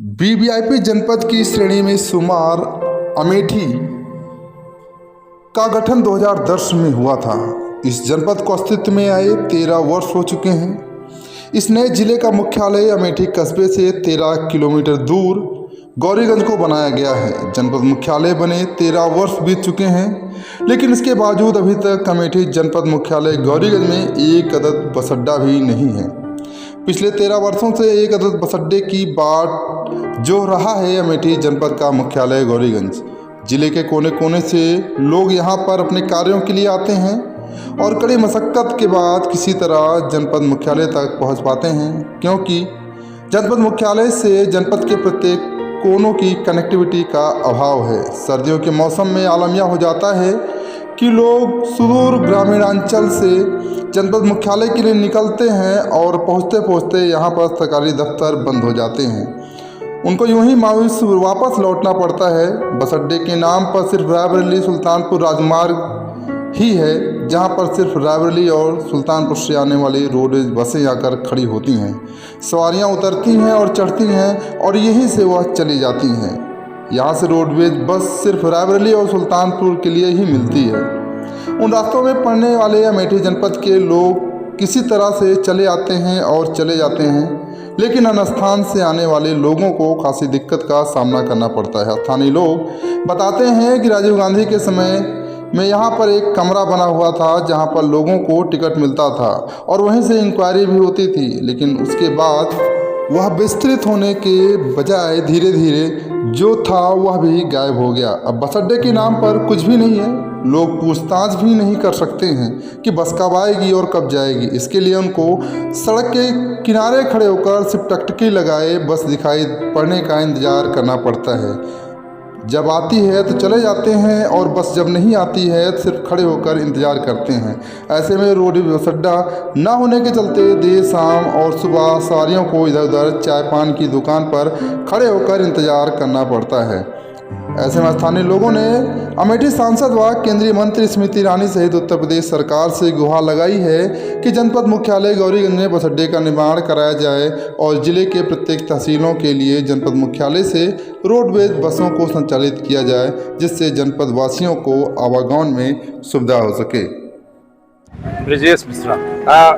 VVIP जनपद की श्रेणी में शुमार अमेठी का गठन 2010 में हुआ था। इस जनपद को अस्तित्व में आए 13 वर्ष हो चुके हैं। इस नए जिले का मुख्यालय अमेठी कस्बे से 13 किलोमीटर दूर गौरीगंज को बनाया गया है। जनपद मुख्यालय बने 13 वर्ष बीत चुके हैं, लेकिन इसके बावजूद अभी तक अमेठी जनपद मुख्यालय गौरीगंज में एक अदद बस अड्डा भी नहीं है। पिछले 13 वर्षों से एक अदद बस अड्डे की बाट जो रहा है अमेठी जनपद का मुख्यालय गौरीगंज। जिले के कोने कोने से लोग यहां पर अपने कार्यों के लिए आते हैं और कड़ी मशक्कत के बाद किसी तरह जनपद मुख्यालय तक पहुंच पाते हैं, क्योंकि जनपद मुख्यालय से जनपद के प्रत्येक कोनों की कनेक्टिविटी का अभाव है। सर्दियों के मौसम में आलमिया हो जाता है कि लोग सुदूर ग्रामीणांचल से जनपद मुख्यालय के लिए निकलते हैं और पहुंचते पहुंचते यहां पर सरकारी दफ्तर बंद हो जाते हैं। उनको यूं ही मायूस वापस लौटना पड़ता है। बस अड्डे के नाम पर सिर्फ रायबरेली सुल्तानपुर राजमार्ग ही है, जहां पर सिर्फ रायबरेली और सुल्तानपुर से आने वाली रोडवेज बसें आकर खड़ी होती हैं। सवारियां उतरती हैं और चढ़ती हैं और यहीं से वह चली जाती हैं। यहाँ से रोडवेज बस सिर्फ रायबरेली और सुल्तानपुर के लिए ही मिलती है। उन रास्तों में पड़ने वाले अमेठी जनपद के लोग किसी तरह से चले आते हैं और चले जाते हैं, लेकिन अन्य स्थान से आने वाले लोगों को खासी दिक्कत का सामना करना पड़ता है। स्थानीय लोग बताते हैं कि राजीव गांधी के समय में यहाँ पर एक कमरा बना हुआ था जहाँ पर लोगों को टिकट मिलता था और वहीं से इंक्वायरी भी होती थी, लेकिन उसके बाद वह विस्तृत होने के बजाय धीरे धीरे जो था वह भी गायब हो गया। अब बस अड्डे के नाम पर कुछ भी नहीं है। लोग पूछताछ भी नहीं कर सकते हैं कि बस कब आएगी और कब जाएगी। इसके लिए उनको सड़क के किनारे खड़े होकर सिर्फ टकटकी लगाए बस दिखाई पड़ने का इंतज़ार करना पड़ता है। जब आती है तो चले जाते हैं और बस जब नहीं आती है तो सिर्फ खड़े होकर इंतज़ार करते हैं। ऐसे में रोड बस अड्डा न होने के चलते देर शाम और सुबह सवारियों को इधर उधर चाय पान की दुकान पर खड़े होकर इंतज़ार करना पड़ता है। ऐसे में स्थानीय लोगों ने अमेठी सांसद व केंद्रीय मंत्री स्मृति ईरानी सहित उत्तर प्रदेश सरकार से गुहार लगाई है कि जनपद मुख्यालय गौरीगंज में बस अड्डे का निर्माण कराया जाए और जिले के प्रत्येक तहसीलों के लिए जनपद मुख्यालय से रोडवेज बसों को संचालित किया जाए, जिससे जनपद वासियों को आवागमन में सुविधा हो सके। ब्रिजेश मिश्रा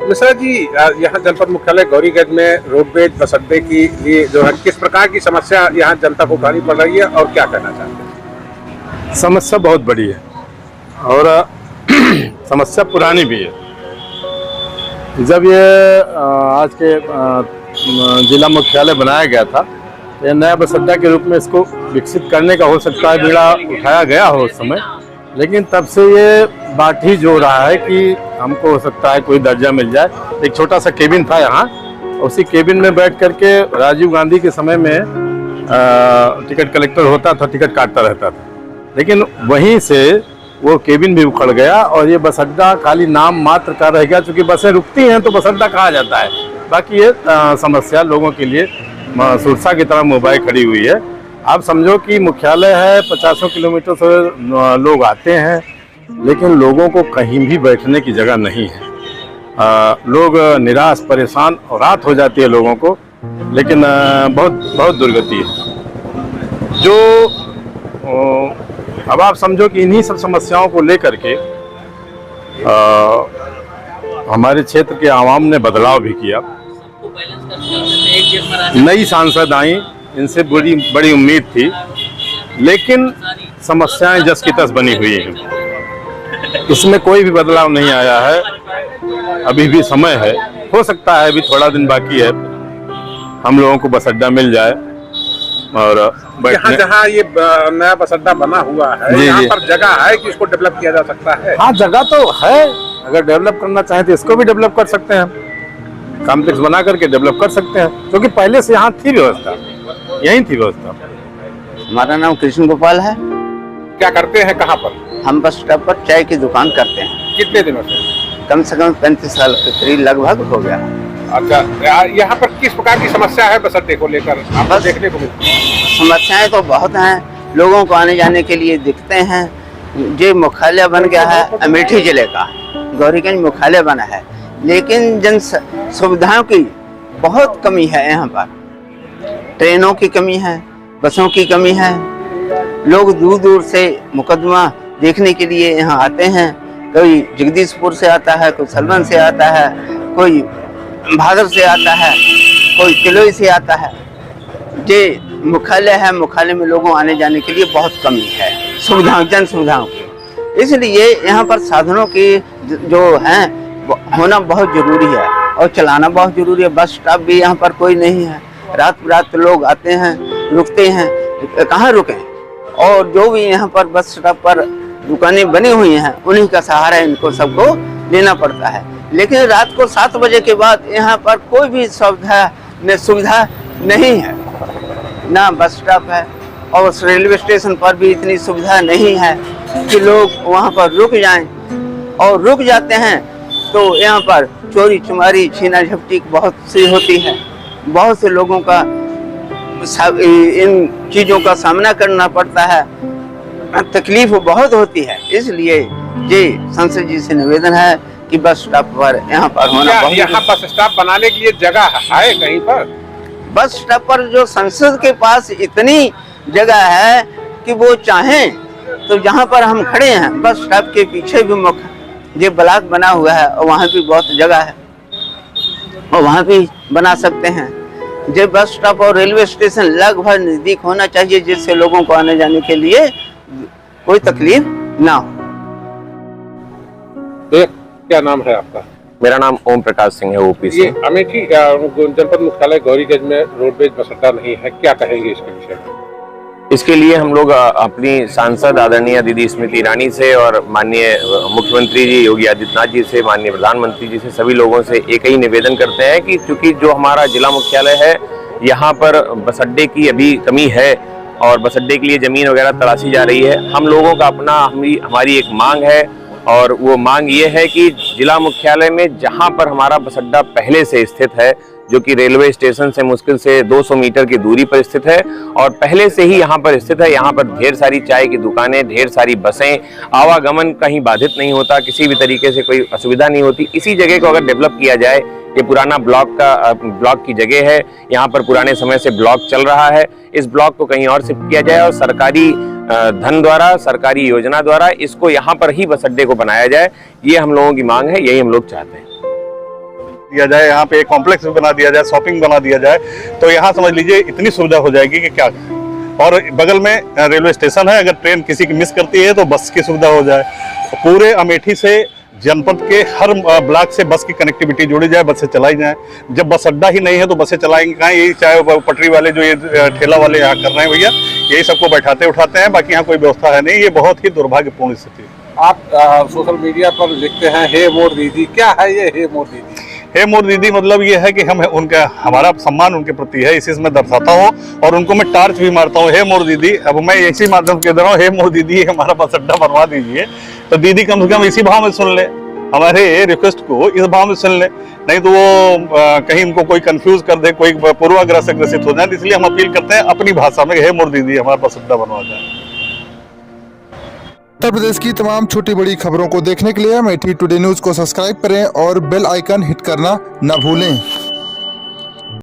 मिश्रा जी, यहाँ जनपद मुख्यालय गौरीगंज में रोडवेज बस अड्डे की लिए जो है किस प्रकार की समस्या यहाँ जनता को उठानी पड़ रही है और क्या कहना चाहते हैं? समस्या बहुत बड़ी है और समस्या पुरानी भी है। जब ये आज के जिला मुख्यालय बनाया गया था तो यह नया बस अड्डा के रूप में इसको विकसित करने का हो सकता है बीड़ा उठाया गया हो उस समय, लेकिन तब से ये बात ही जो रहा है कि हमको हो सकता है कोई दर्जा मिल जाए। एक छोटा सा केबिन था यहाँ, उसी केबिन में बैठ करके राजीव गांधी के समय में टिकट कलेक्टर होता था, टिकट काटता रहता था, लेकिन वहीं से वो केबिन भी उखड़ गया और ये बस अड्डा खाली नाम मात्र का रह गया। चूँकि बसें रुकती हैं तो बस अड्डा कहा जाता है, बाकी ये समस्या लोगों के लिए सुरसा की तरह मुंबई खड़ी हुई है। आप समझो कि मुख्यालय है, 50 किलोमीटर से लोग आते हैं, लेकिन लोगों को कहीं भी बैठने की जगह नहीं है। लोग निराश परेशान और रात हो जाती है लोगों को, लेकिन बहुत दुर्गति है। जो अब आप समझो कि इन्हीं सब समस्याओं को लेकर के हमारे क्षेत्र के आवाम ने बदलाव भी किया। नई सांसद आई, इनसे बड़ी उम्मीद थी, लेकिन समस्याएं जस की तस बनी हुई हैं। इसमें कोई भी बदलाव नहीं आया है। अभी भी समय है, हो सकता है अभी थोड़ा दिन बाकी है, हम लोगों को बस अड्डा मिल जाए और जहाँ ये नया बस अड्डा बना हुआ है यहाँ पर जगह है कि इसको डेवलप किया जा सकता है? हाँ, जगह तो है। अगर डेवलप करना चाहें तो इसको भी डेवलप कर सकते हैं, कॉम्प्लेक्स बना करके डेवलप कर सकते हैं, क्योंकि पहले से यहाँ थी व्यवस्था, यही थी व्यवस्था। हमारा नाम कृष्ण गोपाल है। क्या करते हैं, कहाँ पर? हम बस स्टॉप पर चाय की दुकान करते हैं। कितने दिनों से? कम से कम 35 साल के करीब लगभग हो गया। अच्छा, यहाँ पर किस प्रकार की समस्या है बस अड्डे को लेकर आपको देखने को मिलती है? समस्याएं तो बहुत हैं, लोगों को आने जाने के लिए दिखते हैं। जो मुख्यालय बन गया है अमेठी जिले का, गौरीगंज मुख्यालय बना है, लेकिन जन सुविधाओं की बहुत कमी है यहाँ पर। ट्रेनों की कमी है, बसों की कमी है। लोग दूर दूर से मुकदमा देखने के लिए यहाँ आते हैं। कोई जगदीशपुर से आता है, कोई सलवन से आता है, कोई भादर से आता है, कोई तिलोई से आता है। जे मुख्यालय है, मुख्यालय में लोगों आने जाने के लिए बहुत कमी है, सुविधाओं, जन सुविधाओं की। इसलिए यहाँ पर साधनों की जो हैं होना बहुत जरूरी है और चलाना बहुत जरूरी है। बस स्टॉप भी यहाँ पर कोई नहीं है। रात रात लोग आते हैं, रुकते हैं, कहाँ रुकें। और जो भी यहाँ पर बस स्टॉप पर दुकानें बनी हुई हैं, उन्हीं का सहारा इनको सबको लेना पड़ता है। लेकिन रात को 7 बजे के बाद यहाँ पर कोई भी सुविधा नहीं है, ना बस स्टॉप है और रेलवे स्टेशन पर भी इतनी सुविधा नहीं है कि लोग वहाँ पर रुक जाएं। और रुक जाते हैं तो यहाँ पर चोरी चुमारी छीना झपटी बहुत सी होती है। बहुत से लोगों का इन चीज़ों का सामना करना पड़ता है, तकलीफ बहुत होती है। इसलिए ये संसद जी से निवेदन है कि बस स्टॉप पर यहाँ पर होना बहुत। यहाँ बस स्टॉप बनाने के लिए जगह है कहीं पर? बस स्टॉप पर जो संसद के पास इतनी जगह है कि वो चाहें तो जहाँ पर हम खड़े हैं बस स्टॉप के पीछे भी ये ब्लॉक बना हुआ है और वहाँ भी बहुत जगह है और वहाँ भी बना सकते हैं। ये बस स्टॉप और रेलवे स्टेशन लगभग नजदीक होना चाहिए, जिससे लोगों को आने जाने के लिए कोई तकलीफ ना हो। क्या नाम है आपका? मेरा नाम ओम प्रकाश सिंह है, ओपी से। ये अमेठी जनपद मुख्यालय गौरीगंज में रोडवेज बस अड्डा नहीं है, क्या कहेंगे इसके विषय में? इसके लिए हम लोग अपनी सांसद आदरणीय दीदी स्मृति ईरानी से और माननीय मुख्यमंत्री जी योगी आदित्यनाथ जी से, माननीय प्रधानमंत्री जी से, सभी लोगों से एक ही निवेदन करते हैं कि चूंकि जो हमारा जिला मुख्यालय है यहाँ पर बस अड्डे की अभी कमी है और बस अड्डे के लिए जमीन वगैरह तलाशी जा रही है। हम लोगों का अपना हमारी एक मांग है और वो मांग ये है कि जिला मुख्यालय में जहाँ पर हमारा बस अड्डा पहले से स्थित है, जो कि रेलवे स्टेशन से मुश्किल से 200 मीटर की दूरी पर स्थित है और पहले से ही यहाँ पर स्थित है, यहाँ पर ढेर सारी चाय की दुकानें, ढेर सारी बसें, आवागमन कहीं बाधित नहीं होता, किसी भी तरीके से कोई असुविधा नहीं होती। इसी जगह को अगर डेवलप किया जाए, ये पुराना ब्लॉक की जगह है, यहाँ पर पुराने समय से ब्लॉक चल रहा है, इस ब्लॉक को कहीं और शिफ्ट किया जाए और सरकारी धन द्वारा, सरकारी योजना द्वारा इसको यहाँ पर ही बस अड्डे को बनाया जाए। ये हम लोगों की मांग है, यही हम लोग चाहते हैं। दिया जाए, यहाँ पे एक कॉम्प्लेक्स भी बना दिया जाए, शॉपिंग बना दिया जाए, तो यहाँ समझ लीजिए इतनी सुविधा हो जाएगी कि क्या। और बगल में रेलवे स्टेशन है, अगर ट्रेन किसी की मिस करती है तो बस की सुविधा हो जाए। पूरे अमेठी से जनपद के हर ब्लॉक से बस की कनेक्टिविटी जोड़ी जाए, बसें चलाई जाए। जब बस अड्डा ही नहीं है तो बसें चलाएंगे कहाँ? यही चाहे पटरी वाले जो ये ठेला वाले यहाँ कर रहे हैं भैया, यही सबको बैठाते उठाते हैं, बाकी यहाँ कोई व्यवस्था है नहीं। ये बहुत ही दुर्भाग्यपूर्ण स्थिति है। आप सोशल मीडिया पर लिखते हैं हे मोर दीदी, क्या है ये हे मोर दीदी? हे मोर दीदी मतलब ये है कि हमारा सम्मान उनके प्रति है, इसी से मैं दर्शाता हूँ और उनको मैं टार्च भी मारता हूँ। हे मोर दीदी, अब मैं इसी माध्यम से कह रहा हूँ, हे मोर दीदी हमारा बस अड्डा बनवा दीजिए। तो दीदी कम से कम इसी भाव में सुन ले, हमारे रिक्वेस्ट को इस भाव में सुन ले, नहीं तो वो कहीं उनको कोई कंफ्यूज कर दे, कोई पूर्वाग्रह से ग्रसित हो जाए। इसलिए हम अपील करते हैं अपनी भाषा में, हे मोर दीदी हमारा बस अड्डा बनवा जाए। उत्तर प्रदेश की तमाम छोटी बड़ी खबरों को देखने के लिए अमेठी टुडे न्यूज़ को सब्सक्राइब करें और बेल आइकन हिट करना न भूलें।